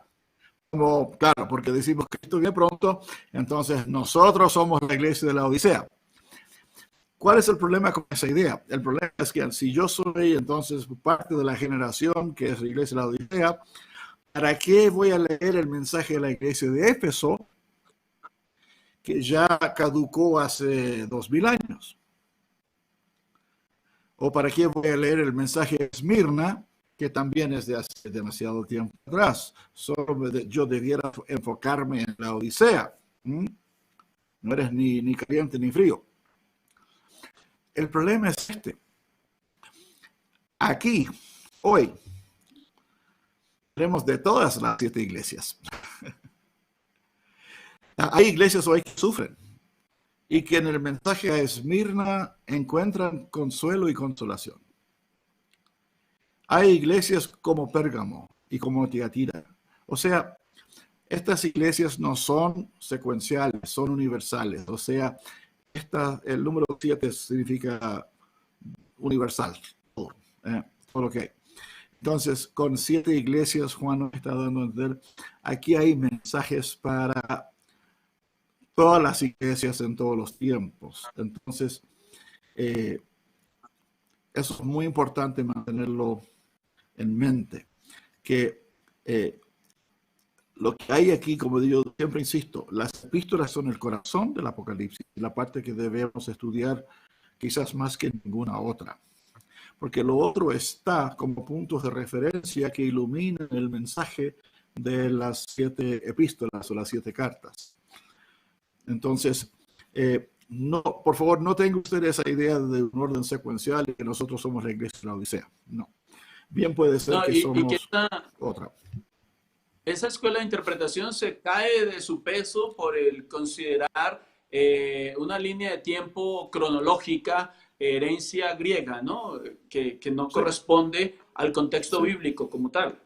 Speaker 7: Claro, porque decimos que esto viene pronto, entonces nosotros somos la iglesia de la Odisea. ¿Cuál es el problema con esa idea? El problema es que si yo soy entonces parte de la generación que es la iglesia de la Odisea, ¿para qué voy a leer el mensaje de la iglesia de Éfeso, que ya caducó hace 2000 años? ¿O para qué voy a leer el mensaje de Esmirna, que también es de hace demasiado tiempo atrás? Solo yo debiera enfocarme en la Odisea. No eres ni caliente ni frío. El problema es este. Aquí, hoy, tenemos de todas las 7 iglesias. Hay iglesias hoy que sufren y que en el mensaje a Esmirna encuentran consuelo y consolación. Hay iglesias como Pérgamo y como Tiatira. O sea, estas iglesias no son secuenciales, son universales. O sea, el número 7 significa universal. Todo lo que hay. Entonces, con 7 iglesias, Juan nos está dando a entender, aquí hay mensajes para todas las iglesias en todos los tiempos. Entonces, eso es muy importante mantenerlo en mente, que lo que hay aquí, como yo siempre insisto, las epístolas son el corazón del Apocalipsis, la parte que debemos estudiar quizás más que ninguna otra. Porque lo otro está como puntos de referencia que iluminan el mensaje de las 7 epístolas o las 7 cartas. Entonces, no, por favor, no tenga usted esa idea de un orden secuencial y que nosotros somos la iglesia de la Odisea. No. Bien puede ser que somos otra.
Speaker 6: Esa escuela de interpretación se cae de su peso por el considerar una línea de tiempo cronológica, herencia griega, ¿no? Que no corresponde al contexto bíblico como tal.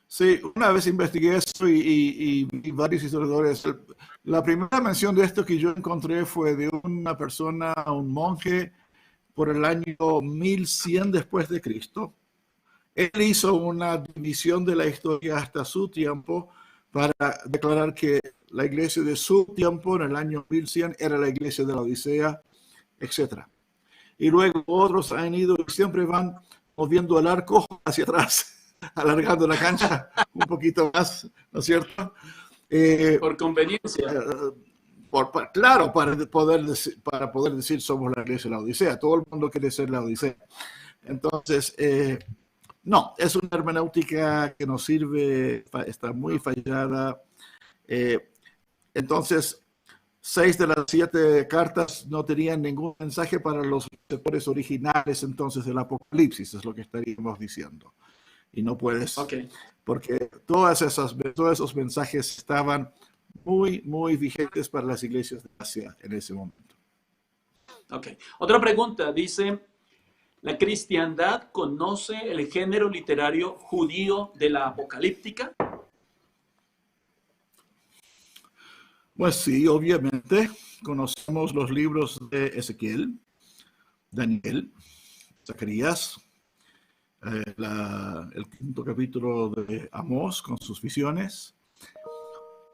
Speaker 7: Sí, una vez investigué eso y varios historiadores. La primera mención de esto que yo encontré fue de una persona, un monje, por el año 1100 después de Cristo. Él hizo una división de la historia hasta su tiempo para declarar que la iglesia de su tiempo, en el año 1100, era la iglesia de la Odisea, etc. Y luego otros han ido y siempre van moviendo el arco hacia atrás, alargando la cancha un poquito más, ¿no es cierto?
Speaker 6: Por conveniencia.
Speaker 7: Claro, para poder decir somos la iglesia de la Odisea. Todo el mundo quiere ser la Odisea. Entonces, no, es una hermenéutica que nos sirve, está muy fallada. Entonces, 6 de las 7 cartas no tenían ningún mensaje para los lectores originales entonces del Apocalipsis, es lo que estaríamos diciendo. Y no puedes, porque todos esos mensajes estaban muy, muy vigentes para las iglesias de Asia en ese momento.
Speaker 6: Ok. Otra pregunta, dice, ¿la cristiandad conoce el género literario judío de la apocalíptica?
Speaker 7: Pues sí, obviamente. Conocemos los libros de Ezequiel, Daniel, Zacarías, el 5º capítulo de Amós con sus visiones.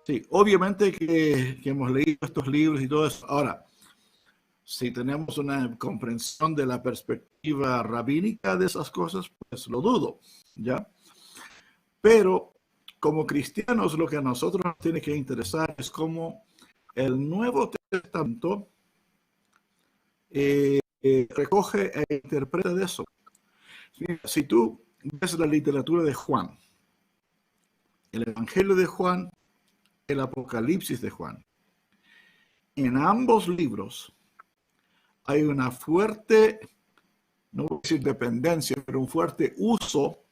Speaker 7: Sí, obviamente que hemos leído estos libros y todo eso. Ahora, si tenemos una comprensión de la perspectiva rabínica de esas cosas, pues lo dudo, ¿ya? Pero como cristianos, lo que a nosotros nos tiene que interesar es cómo el Nuevo Testamento recoge e interpreta de eso. Si tú ves la literatura de Juan, el Evangelio de Juan, el Apocalipsis de Juan, en ambos libros hay una fuerte, no voy a decir dependencia, pero un fuerte uso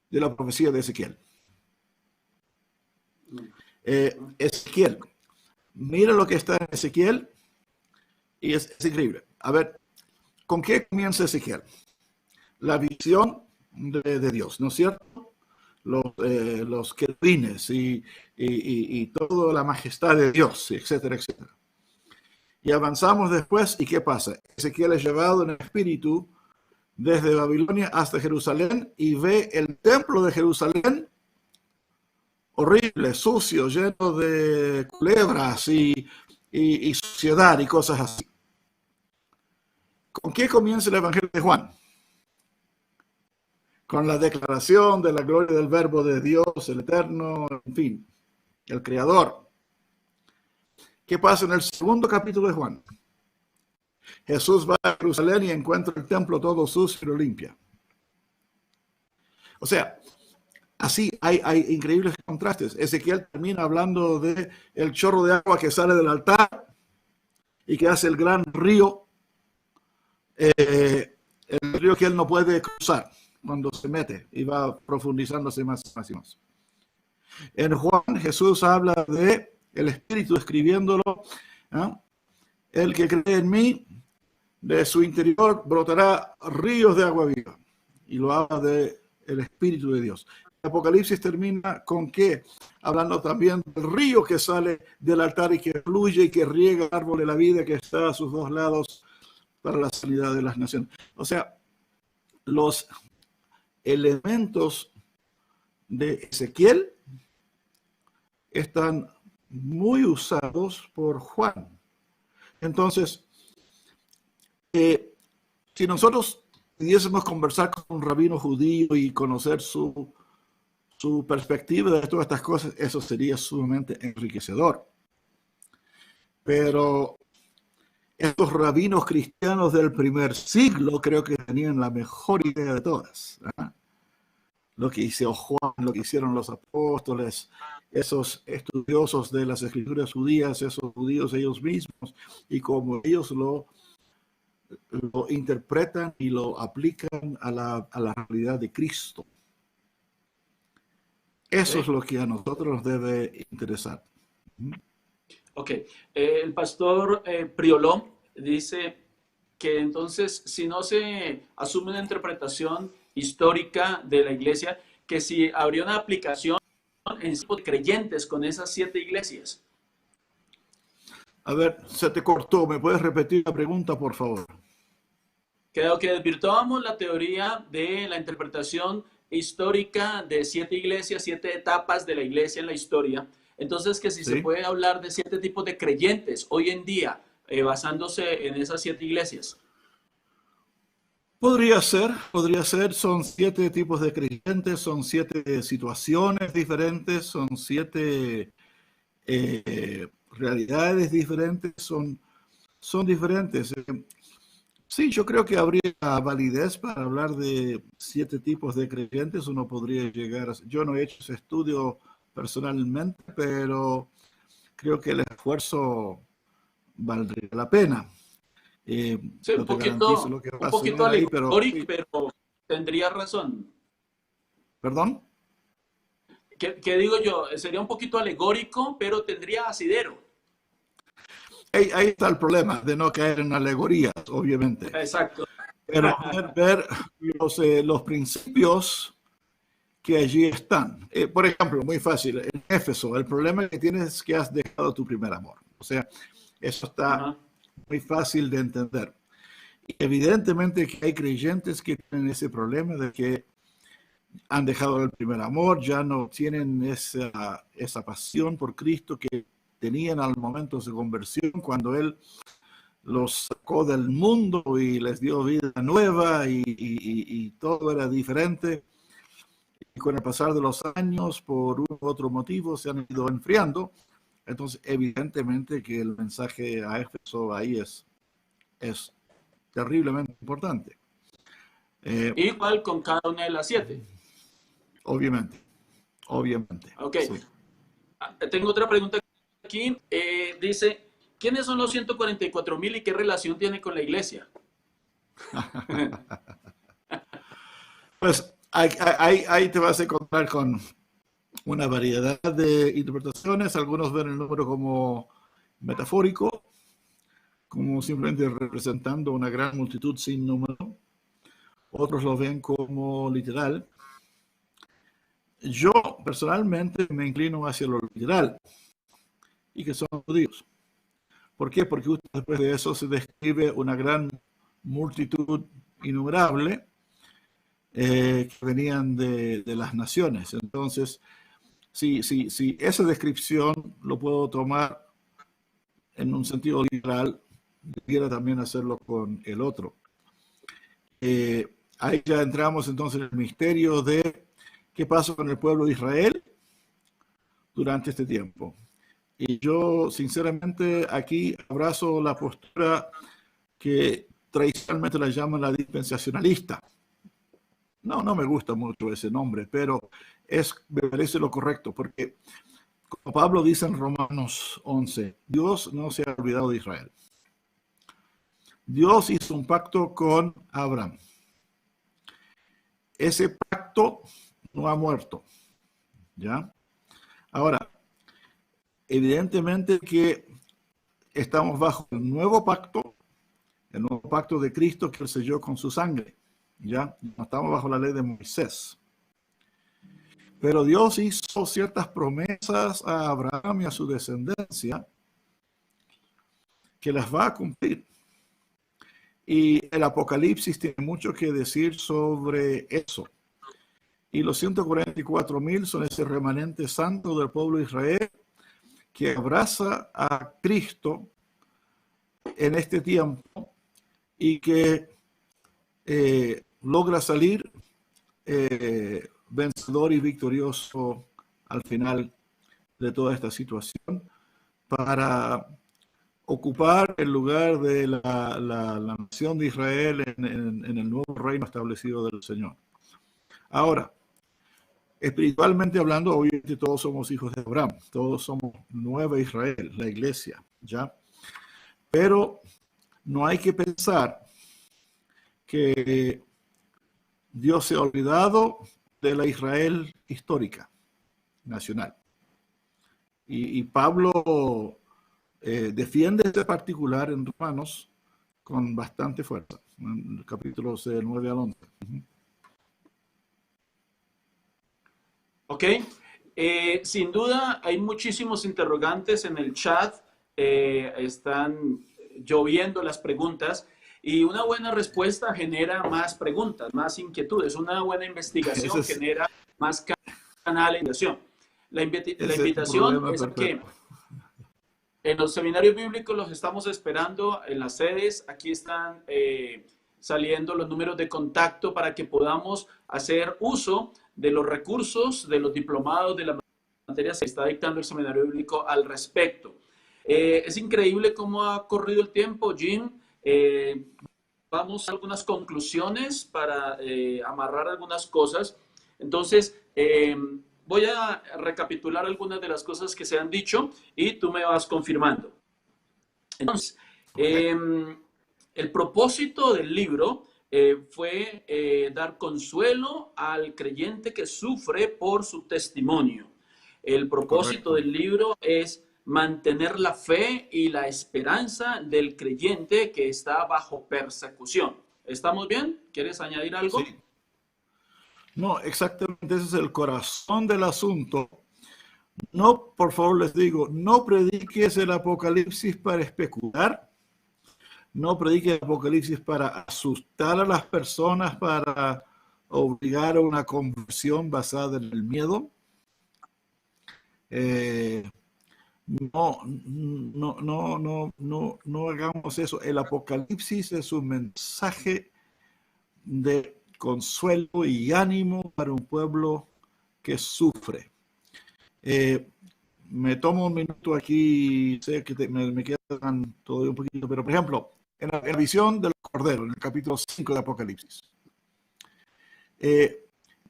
Speaker 7: de la profecía de Ezequiel. Ezequiel, mira lo que está en Ezequiel y es increíble. A ver, ¿con qué comienza Ezequiel? La visión de Dios, ¿no es cierto? Los querubines y toda la majestad de Dios, etcétera, etcétera. Y avanzamos después, ¿y qué pasa? Ezequiel es llevado en el espíritu desde Babilonia hasta Jerusalén y ve el templo de Jerusalén horrible, sucio, lleno de culebras y suciedad y cosas así. ¿Con qué comienza el Evangelio de Juan? Con la declaración de la gloria del Verbo de Dios, el Eterno, en fin, el Creador. ¿Qué pasa en el 2º capítulo de Juan? Jesús va a Jerusalén y encuentra el templo todo sucio y lo limpia. O sea, así hay increíbles contrastes. Ezequiel termina hablando de el chorro de agua que sale del altar y que hace el gran río, el río que él no puede cruzar cuando se mete y va profundizándose más y más. En Juan, Jesús habla de el Espíritu escribiéndolo, ¿no? El que cree en mí, de su interior brotará ríos de agua viva. Y lo habla de el Espíritu de Dios. El Apocalipsis termina con qué? Hablando también del río que sale del altar y que fluye y que riega el árbol de la vida que está a sus dos lados para la sanidad de las naciones. O sea, los elementos de Ezequiel están muy usados por Juan. Entonces, si nosotros pudiésemos conversar con un rabino judío y conocer su perspectiva de todas estas cosas, eso sería sumamente enriquecedor. Pero estos rabinos cristianos del primer siglo creo que tenían la mejor idea de todas, ¿verdad? Lo que hizo Juan, lo que hicieron los apóstoles, esos estudiosos de las escrituras judías, esos judíos ellos mismos, y cómo ellos lo interpretan y lo aplican a la realidad de Cristo. Eso es lo que a nosotros nos debe interesar.
Speaker 6: Ok, el pastor Prioló dice que entonces si no se asume una interpretación histórica de la iglesia, que si habría una aplicación en tipo de creyentes con esas 7 iglesias.
Speaker 7: A ver, se te cortó, ¿me puedes repetir la pregunta, por favor?
Speaker 6: Creo que desvirtuamos la teoría de la interpretación histórica de 7 iglesias, 7 etapas de la iglesia en la historia. Entonces, que si se puede hablar de 7 tipos de creyentes hoy en día, basándose en esas 7 iglesias.
Speaker 7: Podría ser, son 7 tipos de creyentes, son 7 situaciones diferentes, son 7 realidades diferentes, son diferentes. Sí, yo creo que habría validez para hablar de 7 tipos de creyentes. Uno podría llegar a... Yo no he hecho ese estudio personalmente, pero creo que el esfuerzo valdría la pena.
Speaker 6: Sí, un poquito alegórico, pero tendría razón.
Speaker 7: ¿Perdón?
Speaker 6: ¿Qué digo yo? Sería un poquito alegórico, pero tendría asidero.
Speaker 7: Ahí está el problema de no caer en alegorías, obviamente.
Speaker 6: Exacto.
Speaker 7: Pero ver los principios que allí están. Por ejemplo, muy fácil, en Éfeso, el problema que tienes es que has dejado tu primer amor. O sea, eso está muy fácil de entender. Y evidentemente que hay creyentes que tienen ese problema de que han dejado el primer amor, ya no tienen esa pasión por Cristo que tenían al momento de su conversión, cuando Él los sacó del mundo y les dio vida nueva y todo era diferente. Y con el pasar de los años, por un u otro motivo, se han ido enfriando. Entonces, evidentemente que el mensaje a Éfeso ahí es terriblemente importante.
Speaker 6: Igual con cada una de las 7.
Speaker 7: Obviamente.
Speaker 6: Ok.
Speaker 7: Sí.
Speaker 6: Tengo otra pregunta aquí. Dice, ¿quiénes son los 144,000 y qué relación tiene con la iglesia?
Speaker 7: Pues ahí te vas a encontrar con una variedad de interpretaciones. Algunos ven el número como metafórico, como simplemente representando una gran multitud sin número. Otros lo ven como literal. Yo personalmente me inclino hacia lo literal, y que son judíos. ¿Por qué? Porque después de eso se describe una gran multitud innumerable que venían de las naciones. Entonces, si esa descripción lo puedo tomar en un sentido literal, debiera también hacerlo con el otro. Ahí ya entramos entonces en el misterio de qué pasó con el pueblo de Israel durante este tiempo. Y yo, sinceramente, aquí abrazo la postura que tradicionalmente la llaman la dispensacionalista. no me gusta mucho ese nombre, pero me parece lo correcto, porque como Pablo dice en Romanos 11, Dios no se ha olvidado de Israel. Dios hizo un pacto con Abraham. Ese pacto no ha muerto, ¿ya? Ahora, evidentemente que estamos bajo el nuevo pacto de Cristo que él selló con su sangre, ¿ya? No estamos bajo la ley de Moisés. Pero Dios hizo ciertas promesas a Abraham y a su descendencia que las va a cumplir. Y el Apocalipsis tiene mucho que decir sobre eso. Y los 144,000 son ese remanente santo del pueblo de Israel que abraza a Cristo en este tiempo y que logra salir vencedor y victorioso al final de toda esta situación para ocupar el lugar de la nación de Israel en el nuevo reino establecido del Señor. Ahora, espiritualmente hablando, obviamente todos somos hijos de Abraham, todos somos Nueva Israel, la iglesia, ¿ya? Pero no hay que pensar que Dios se ha olvidado de la Israel histórica, nacional. Y Pablo defiende este particular en Romanos con bastante fuerza, en capítulos 9 al 11.
Speaker 6: Ok, sin duda hay muchísimos interrogantes en el chat, están lloviendo las preguntas y una buena respuesta genera más preguntas, más inquietudes, una buena investigación genera más canal de investigación. La invitación es que en los seminarios bíblicos los estamos esperando en las sedes, aquí están saliendo los números de contacto para que podamos hacer uso de los recursos, de los diplomados, de las materias que está dictando el seminario bíblico al respecto. Es increíble cómo ha corrido el tiempo, Jim. Vamos a algunas conclusiones para amarrar algunas cosas. Entonces, voy a recapitular algunas de las cosas que se han dicho y tú me vas confirmando. Entonces, el propósito del libro fue dar consuelo al creyente que sufre por su testimonio. El propósito del libro es mantener la fe y la esperanza del creyente que está bajo persecución. ¿Estamos bien? ¿Quieres añadir algo?
Speaker 7: Sí. No, exactamente ese es el corazón del asunto. No, por favor les digo, no prediques el Apocalipsis para especular. No predique el Apocalipsis para asustar a las personas, para obligar a una conversión basada en el miedo. No hagamos eso. El Apocalipsis es un mensaje de consuelo y ánimo para un pueblo que sufre. Me tomo un minuto aquí, sé que me quedan todavía un poquito, pero por ejemplo, en la visión del Cordero, en el capítulo 5 de Apocalipsis,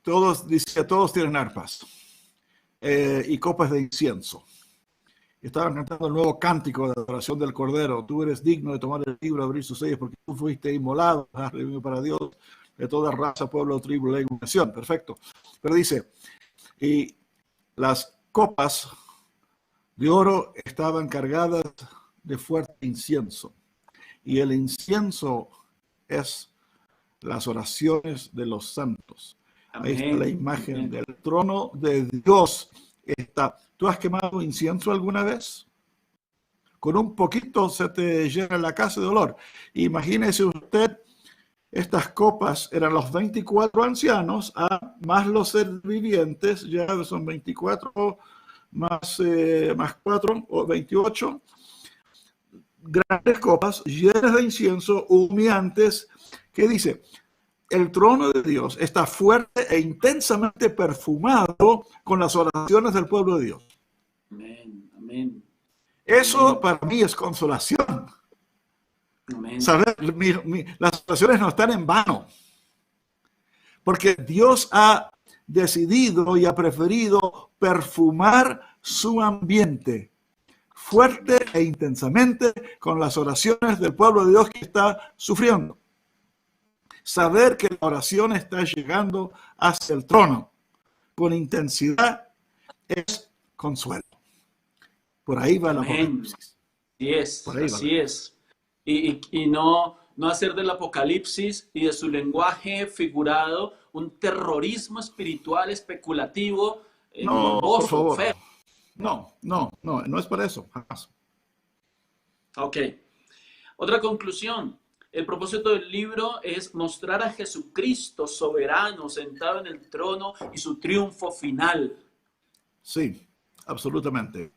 Speaker 7: todos tienen arpas y copas de incienso. Estaban cantando el nuevo cántico de adoración del Cordero. Tú eres digno de tomar el libro, abrir sus sellos, porque tú fuiste inmolado, has redimido para Dios de toda raza, pueblo, tribu, lengua y nación. Perfecto. Pero dice, y las copas de oro estaban cargadas de fuerte incienso. Y el incienso es las oraciones de los santos. Ahí está la imagen del trono de Dios. ¿Tú has quemado incienso alguna vez? Con un poquito se te llena la casa de olor. Imagínese usted, estas copas eran los 24 ancianos, más los seres vivientes, ya son 24 más 4, o 28. Grandes copas llenas de incienso, humeantes, que dice, el trono de Dios está fuerte e intensamente perfumado con las oraciones del pueblo de Dios.
Speaker 6: Amén, amén.
Speaker 7: Eso para mí es consolación.
Speaker 6: Amén.
Speaker 7: Saber, las oraciones no están en vano. Porque Dios ha decidido y ha preferido perfumar su ambiente fuerte e intensamente con las oraciones del pueblo de Dios que está sufriendo. Saber que la oración está llegando hacia el trono con intensidad es consuelo. Por ahí va la Apocalipsis.
Speaker 6: Así es, así es. Y no hacer del Apocalipsis y de su lenguaje figurado un terrorismo espiritual especulativo,
Speaker 7: No, por favor.
Speaker 6: feo.
Speaker 7: No es para eso, jamás.
Speaker 6: Ok. Otra conclusión. El propósito del libro es mostrar a Jesucristo soberano, sentado en el trono y su triunfo final.
Speaker 7: Sí, absolutamente.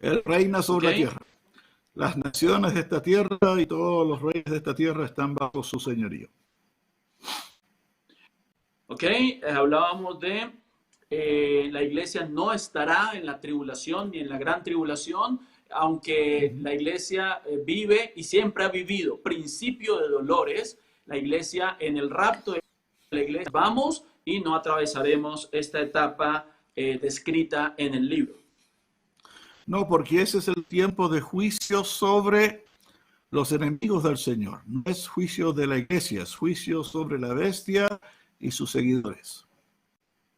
Speaker 7: Él reina sobre la tierra. Las naciones de esta tierra y todos los reyes de esta tierra están bajo su señorío.
Speaker 6: Ok, hablábamos de la iglesia no estará en la tribulación ni en la gran tribulación, aunque la iglesia vive y siempre ha vivido principio de dolores. La iglesia en el rapto de la iglesia vamos y no atravesaremos esta etapa descrita en el libro.
Speaker 7: No, porque ese es el tiempo de juicio sobre los enemigos del Señor. No es juicio de la iglesia, es juicio sobre la bestia y sus seguidores.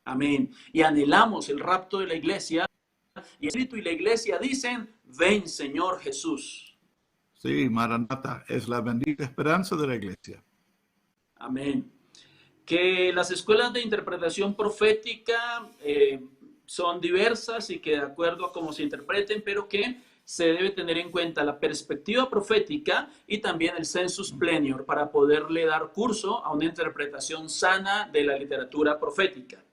Speaker 6: Amén. Y anhelamos el rapto de la iglesia. Y el Espíritu y la iglesia dicen, ven Señor Jesús.
Speaker 7: Sí, Maranatha es la bendita esperanza de la iglesia.
Speaker 6: Amén. Que las escuelas de interpretación profética son diversas y que de acuerdo a cómo se interpreten, pero que se debe tener en cuenta la perspectiva profética y también el sensus plenior para poderle dar curso a una interpretación sana de la literatura profética.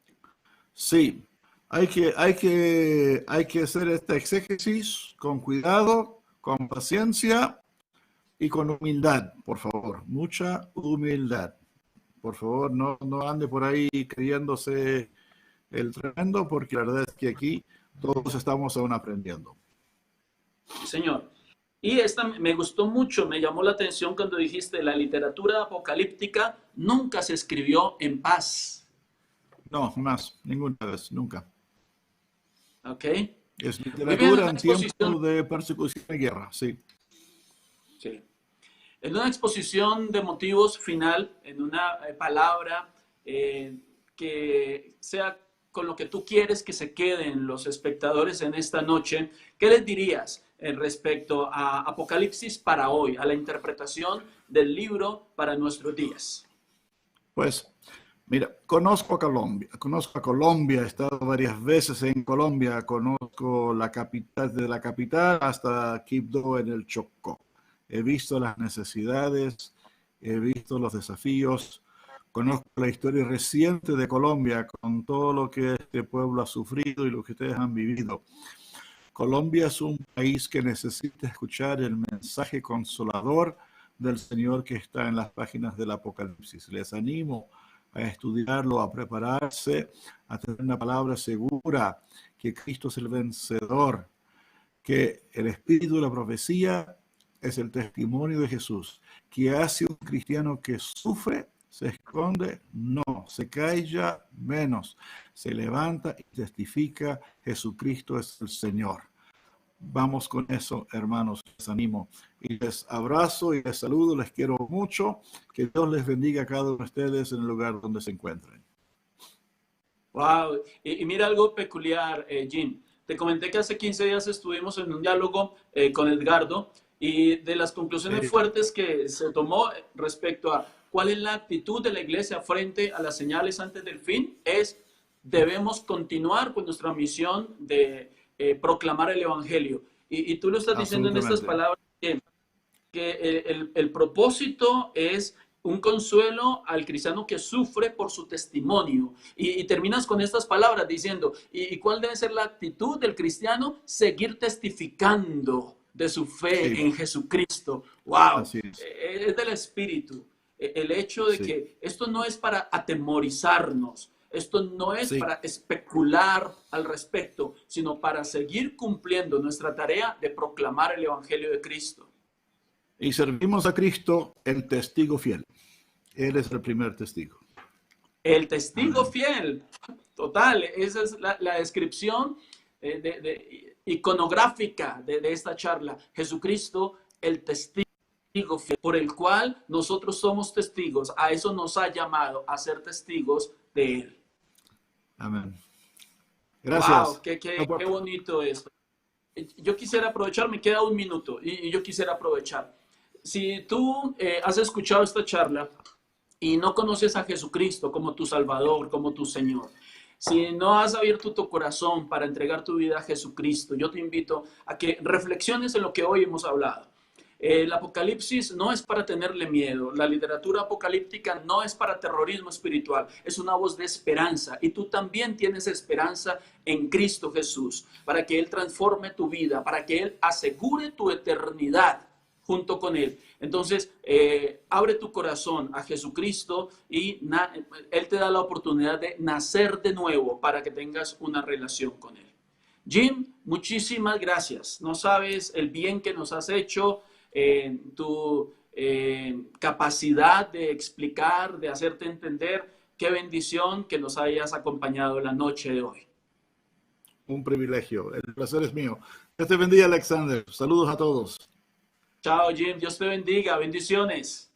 Speaker 7: Sí, hay que hacer esta exégesis con cuidado, con paciencia y con humildad, por favor, mucha humildad. Por favor, no ande por ahí creyéndose el tremendo, porque la verdad es que aquí todos estamos aún aprendiendo.
Speaker 6: Sí, señor. Y esta me gustó mucho, me llamó la atención cuando dijiste, la literatura apocalíptica nunca se escribió en paz.
Speaker 7: No, jamás, ninguna vez, nunca.
Speaker 6: Ok.
Speaker 7: Es literatura en tiempos de persecución y guerra, sí.
Speaker 6: Sí. En una exposición de motivos final, en una palabra que sea con lo que tú quieres que se queden los espectadores en esta noche, ¿qué les dirías respecto a Apocalipsis para hoy, a la interpretación del libro para nuestros días?
Speaker 7: Pues, mira, conozco a Colombia, he estado varias veces en Colombia, conozco la capital, desde la capital hasta Quibdó en el Chocó. He visto las necesidades, he visto los desafíos, conozco la historia reciente de Colombia con todo lo que este pueblo ha sufrido y lo que ustedes han vivido. Colombia es un país que necesita escuchar el mensaje consolador del Señor que está en las páginas del Apocalipsis. Les animo a estudiarlo, a prepararse, a tener una palabra segura, que Cristo es el vencedor, que el espíritu de la profecía es el testimonio de Jesús, que hace un cristiano que sufre, se esconde, no, se calla menos, se levanta y testifica, Jesucristo es el Señor. Vamos con eso, hermanos, les animo y les abrazo y les saludo, les quiero mucho, que Dios les bendiga a cada uno de ustedes en el lugar donde se encuentren.
Speaker 6: Wow, y mira algo peculiar, Jim. Te comenté que hace 15 días estuvimos en un diálogo con Edgardo y de las conclusiones fuertes que se tomó respecto a cuál es la actitud de la iglesia frente a las señales antes del fin, es debemos continuar con nuestra misión de proclamar el evangelio. Y tú lo estás diciendo en estas palabras, que el propósito es un consuelo al cristiano que sufre por su testimonio. Y terminas con estas palabras diciendo, ¿y cuál debe ser la actitud del cristiano? Seguir testificando de su fe en Jesucristo. ¡Wow! Es del Espíritu. El hecho de que esto no es para atemorizarnos, esto no es para especular al respecto, sino para seguir cumpliendo nuestra tarea de proclamar el Evangelio de Cristo.
Speaker 7: Y servimos a Cristo, el testigo fiel. Él es el primer testigo.
Speaker 6: El testigo fiel, total, esa es la descripción iconográfica de esta charla. Jesucristo, el testigo fiel, por el cual nosotros somos testigos. A eso nos ha llamado, a ser testigos de Él.
Speaker 7: Amén. Gracias.
Speaker 6: Wow, qué bonito esto. Yo quisiera aprovechar, me queda un minuto, y yo quisiera aprovechar. Si tú has escuchado esta charla y no conoces a Jesucristo como tu Salvador, como tu Señor, si no has abierto tu corazón para entregar tu vida a Jesucristo, yo te invito a que reflexiones en lo que hoy hemos hablado. El Apocalipsis no es para tenerle miedo. La literatura apocalíptica no es para terrorismo espiritual. Es una voz de esperanza. Y tú también tienes esperanza en Cristo Jesús, para que Él transforme tu vida, para que Él asegure tu eternidad junto con Él. Entonces, abre tu corazón a Jesucristo y Él te da la oportunidad de nacer de nuevo para que tengas una relación con Él. Jim, muchísimas gracias. No sabes el bien que nos has hecho, tu capacidad de explicar, de hacerte entender. Qué bendición que nos hayas acompañado la noche de hoy.
Speaker 7: Un privilegio. El placer es mío. Dios te bendiga, Alexander. Saludos a todos.
Speaker 6: Chao, Jim. Dios te bendiga. Bendiciones.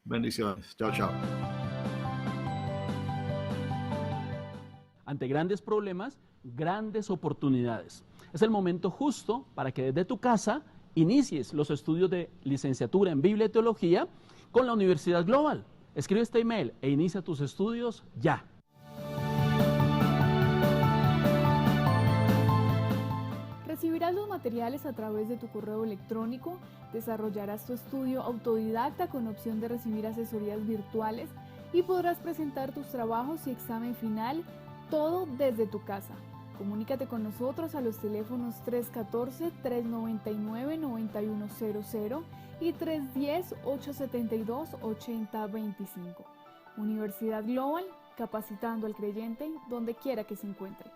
Speaker 7: Bendiciones. Chao, chao.
Speaker 6: Ante grandes problemas, grandes oportunidades. Es el momento justo para que desde tu casa inicies los estudios de licenciatura en Biblia y Teología con la Universidad Global. Escribe este email e inicia tus estudios ya.
Speaker 10: Recibirás los materiales a través de tu correo electrónico, desarrollarás tu estudio autodidacta con opción de recibir asesorías virtuales y podrás presentar tus trabajos y examen final, todo desde tu casa. Comunícate con nosotros a los teléfonos 314-399-9100 y 310-872-8025. Universidad Global, capacitando al creyente donde quiera que se encuentre.